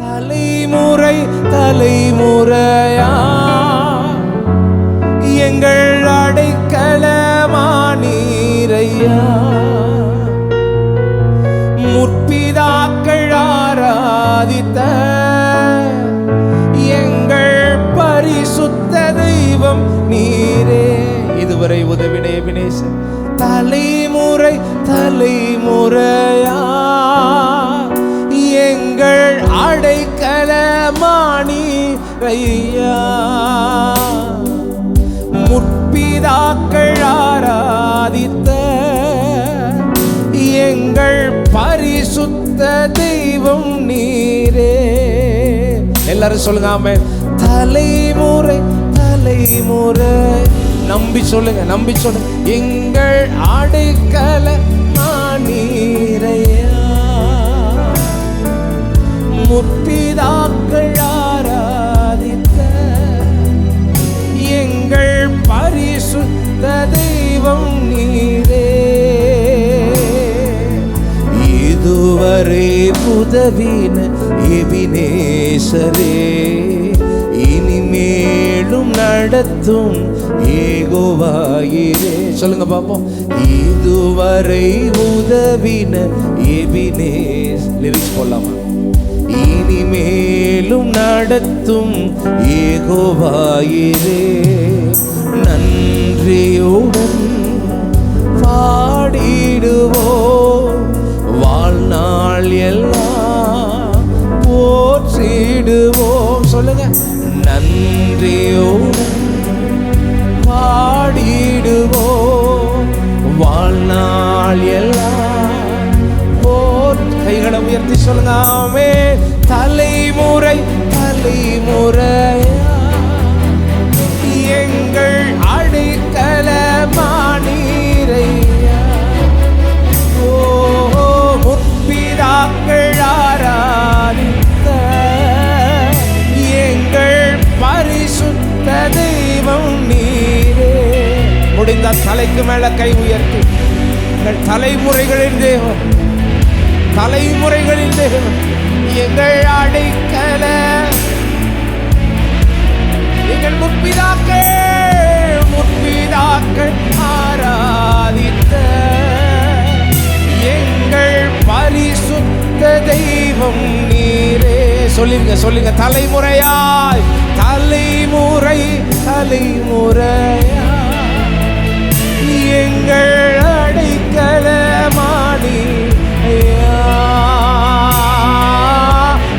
தலைமுறை தலைமுறையா எங்கள் அடைக்கலமானீரையா. முற்பிதாக்கள் ஆராதித்த எங்கள் பரிசுத்த தெய்வம் நீரே. இதுவரை உதவின எபினேசர். தலைமுறை தலைமுறையா எங்கள் அடைக்கலமானீரையா. முற்பிதாக்கள் ஆராதித்த எங்கள் பரிசுத்த தெய்வம் நீரே. எல்லாரும் சொல்லுங்க ஆமென். தலைமுறை தலைமுறை நம்பி சொல்லுங்க, நம்பி சொல்லுங்க. எங்கள் அடைக்கலமானீரையா. முற்பிதாக்கள் ஆராதித்த எங்கள் பரிசுத்த தெய்வம் நீரே. இதுவரை உதவின எபினேசரே, இனிமேலும் நடத்தும் யெகோவாயிரே. சொல்லுங்க பாப்போம். இதுவரை உதவின எபினேஸ். லிரிக்ஸ் போடலாமா? இனிமேலும் நடத்தும் யெகோவாயிரே. நன்றியுடன் பாடிடுவோம், வாழ்நாள் எல்லாம் போற்றிடுவோம். சொல்லுங்க. நன்றியுடன் பாடிடுவோம், வாழ்நாள் எல்லாம் கைகளை உயர்த்தி சொல்லுங்க ஆமென். தலைமுறை தலைமுறையா எங்கள் அடைக்கலமானீரையா. ஓ முற்பிதாக்கள் ஆராதித்த எங்கள் பரிசுத்த தெய்வம் நீரே. முடிந்தால் தலைக்கு மேல கை உயர்த்தி எங்கள் தலைமுறைகளின் தேவன், தலைமுறைகளில் தேவன், எங்கள் அடைக்கல எங்கள் முற்பிதாக்கள் ஆராதித்த எங்கள் பரிசுத்த தெய்வம் நீரே. சொல்லுங்க சொல்லுங்க. தலைமுறையாய் தலைமுறை தலைமுறையா எங்கள் அடைக்கலமானீரையா.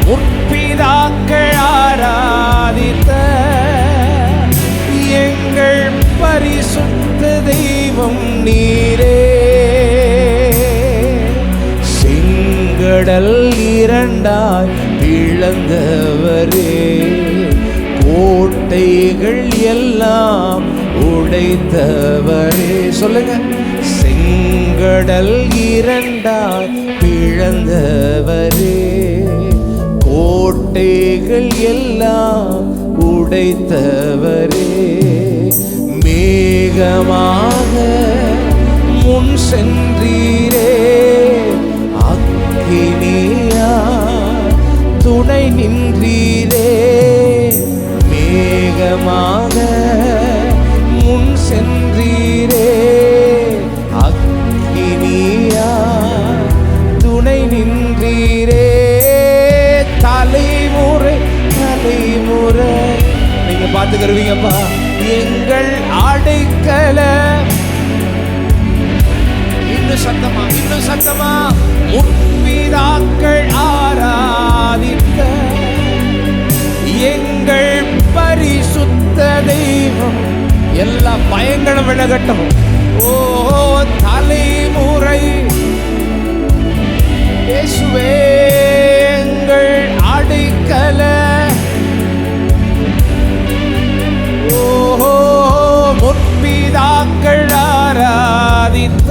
முற்பிதாக்கள் ஆராதித்த எங்கள் பரிசுத்த தெய்வம் நீரே. செங்கடல் இரண்டாய் பிளந்தவரே, கோட்டைகள் எல்லாம் உடைத்தவரே. சொல்லுங்க. செங்கடல் இரண்டாய் பிளந்தவரே, கோட்டைகள் எல்லாம் உடைத்தவரே. மேகமாக முன் சென்றீரே, அக்கினியா துணை நின்றீரே. மேகமாக முன் சென்றீரே, அக்கினியா துணை நின்றீரே. தலைமுறை தலைமுறை நீங்க பாத்துக்கிறீங்கப்பா. எங்கள் அடைக்கல இன்னும் சத்தமா இன்னும் சத்தமா. முற்பிதாக்கள் ஆராதித்த எங்கள் பரிசுத்த தெய்வம். எல்லா பயங்களும் விலகட்டும். ஓ தலைமுறை இயேசுவே எங்கள் அடைக்கல. ஓஹோ முற்பிதாக்கள் ஆராதித்த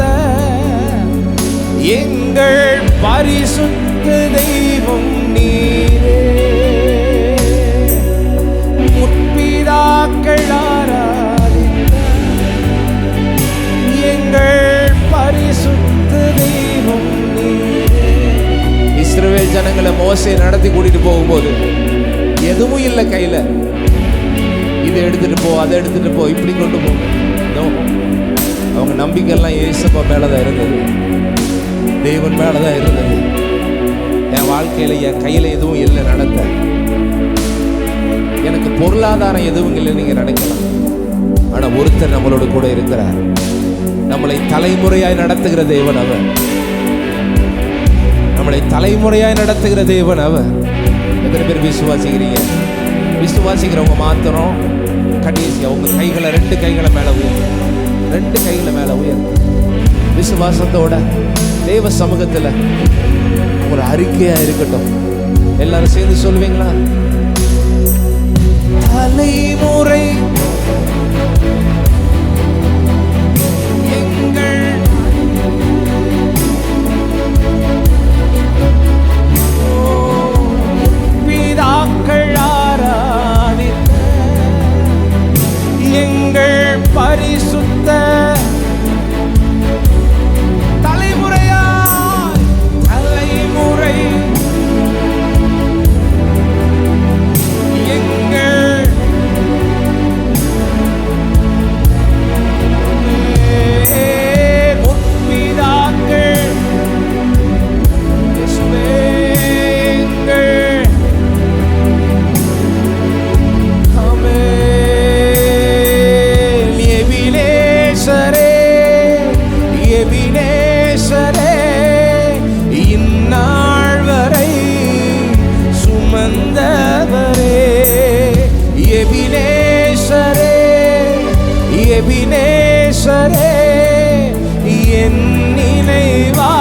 எங்கள் பரிசுத்த தெய்வம் நீரே. முற்பிதாக்கள் ஆராதித்த எங்கள் பரிசுத்த தெய்வம் நீரே. மோசே நடத்தி கூட்டிட்டு போகும்போது எதுவும் இல்லை கையில. இதை எடுத்துட்டு போ, அதை எடுத்துட்டு போ, இப்படி கொண்டு போ. அவங்க நம்பிக்கையெல்லாம் இயேசுப்பா மேலதான் இருந்தது, தேவன் மேலதான் இருந்தது. என் வாழ்க்கையில என் கையில எதுவும் இல்லை நடத்த, எனக்கு பொருளாதாரம் எதுவும் இல்லை நீங்க நினைக்கலாம். ஆனா ஒருத்தர் நம்மளோட கூட இருக்கிறார். நம்மளை தலைமுறையாய் நடத்துகிற தேவன் அவர். நம்மளை தலைமுறையாய் நடத்துகிற தேவன் அவர். எத்தனை பேர் விசுவாசிக்கிறீங்க? விசுவாசிக்கிறவங்க மாத்திரம் கடைசியா உங்க கைகளை, 2 கைகளை மேல உயர்த்து, 2 கைகளை மேல உயர்த்து, விசுவாசத்தோட தேவ சமூகத்துல ஒரு அறிக்கையா இருக்கட்டும். எல்லாரும் சேர்ந்து சொல்லுவீங்களா? தலைமுறை பரிசுத்த தலைமுறையா, தலைமுறை எங்கள் முற்பிதாக்கள் இந்நாள் வரை சுமந்தவரே, எபினேசரே, எபினேசரே, என் நினைவா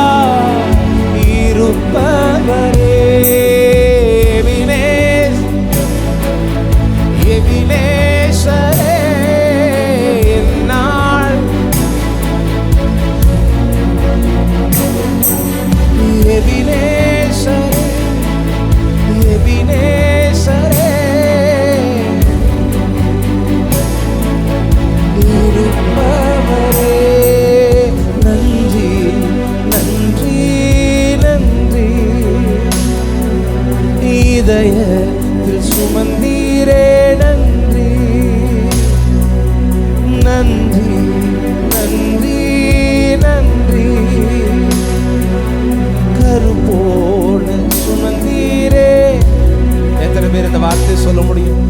இருப்பவரே, எபினேசரே, எபினேசரே, எபினேசரே, இருப்பவரே. நன்றி, நன்றி, நன்றி, இதயத்தில் சுமந்தீரே நன்றி, நன்றி, நன்றி, நன்றி, போல சுமந்தீரே. எத்தனை பேர் இந்த வார்த்தை சொல்ல முடியும்?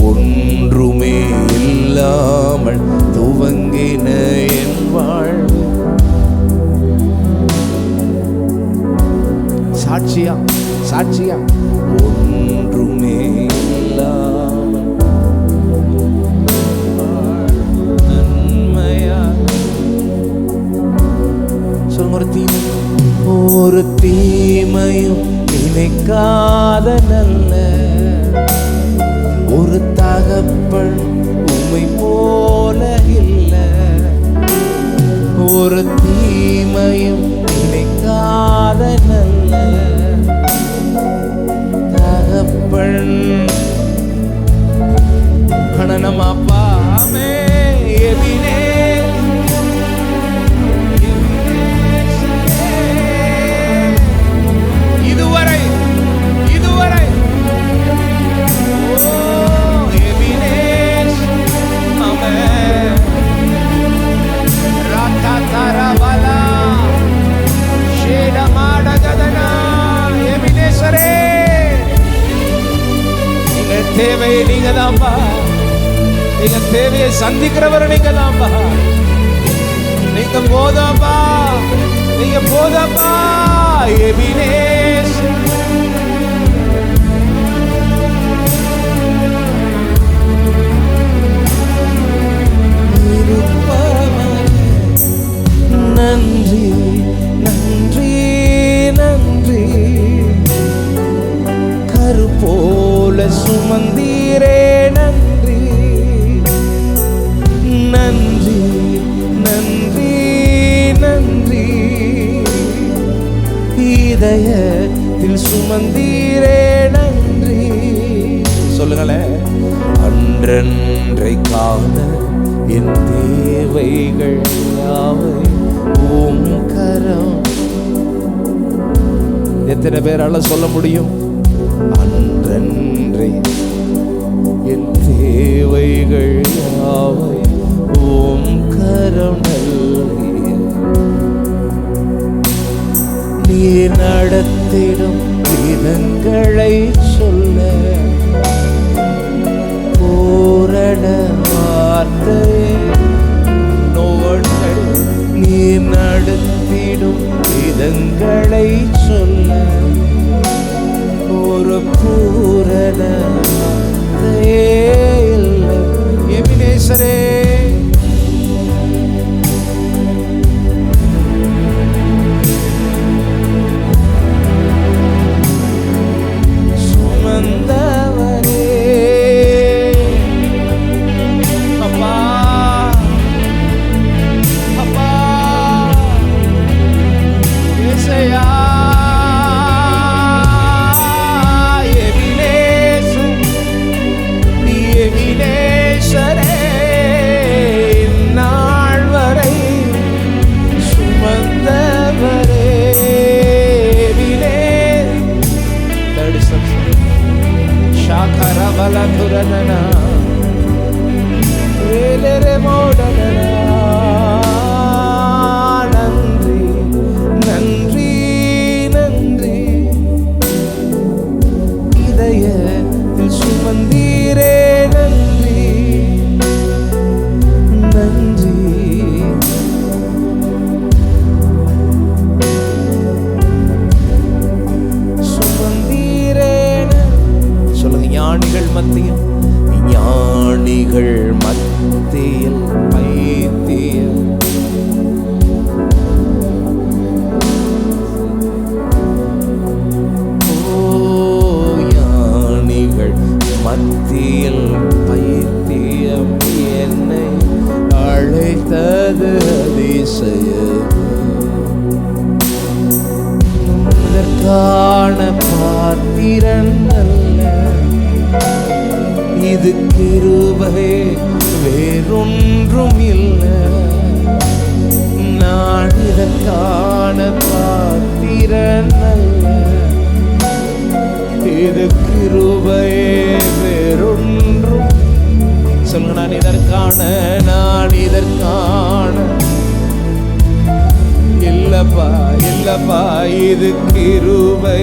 ஒன்றுமே இல்லாமல் துவங்கின என் வாழ்வு. சாட்சியா, சாட்சியா, ஒன்றுமே இல்லாமல் நன்மையா. சொல்லுங்க, ஒரு தீமையும் நினைக்காத நல்ல ஒரு தகப்பன் உம்மை போல இல்ல. ஒரு தீமையும் நினைக்காத நல்ல தகப்பன். ஆனா நம்ம அப்பா எபினே இதுவரை இதுவரை தேவையை நீங்க தான்ப்பா, நீங்க தேவையை சந்திக்கிறவர் நீங்க தான்ப்பா. நீங்க போதாப்பா, நீங்க போதாப்பா. எபினேஸ் நன்றி, நன்றி, நன்றி, கருப்போல சுமந்தீரே நன்றி, நன்றி, நன்றி, நன்றி, இதயத்தில் சுமந்தீரே நன்றி. சொல்லுங்களேன். அன்றன்றை காண என் தேவைகள் யாவை உம் கரம். எத்தனை பேரால சொல்ல முடியும்? அன்றன்றே என் தேவைகள் யாவை ஓம் கரம் நல்கிய நீர் நடத்திடும் விதங்களை சொல்ல பூரண வார்த்தை நீர் நடத்திடும் விதங்களை சொல்ல ஒரு பூரண இல்லை. எபினேசரே நன்றி நன்றி நன்றி இதயத்தில் சுமந்தீரே நன்றி நன்றி சுமந்தீரே. சொல்லுங்க, ஞானிகள் மத்தியில் ஞானிகள் மத்தியில் பைத்தியம் ஞானிகள் மத்தியில் பைத்தியம் என்னை அழைத்தது அதிசயம். இதற்கான பாத்திரன் அல்ல, இது கிருபை வேறொன்றும் இல்லை. நான் இதற்கான பாத்திரன் அல்ல, இது கிருபை வேறொன்றும். சொல்லுங்க, நான் இதற்கான இல்லப்பா இல்லப்பா, இது கிருபை.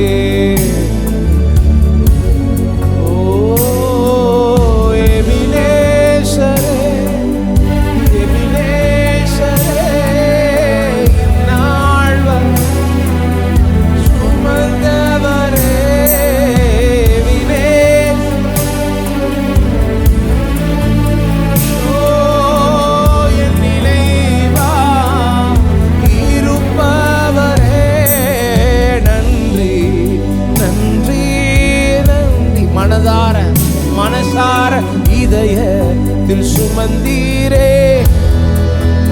மனசார இதயத்தில் சுமந்தீரே.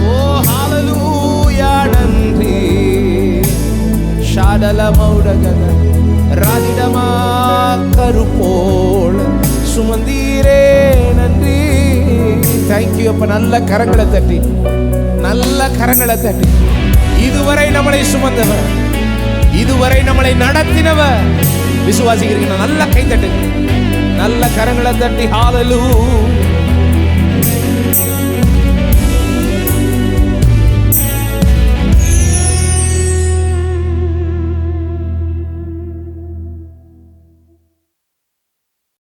ஓ ஹalleluya, நன்றி. ஷாடலமௌடகன ராதிடமா கருப்போல சுமந்தீரே நன்றி. தேங்க்யூ. அப்ப நல்ல கரங்களை தட்டி இதுவரை நம்மளை சுமந்தவர், இதுவரை நம்மளை நடத்தினவர் விசுவாசிக்கிறீங்க. நல்ல கை தட்டு, நல்ல கரங்களை தட்டி ஹalleluya.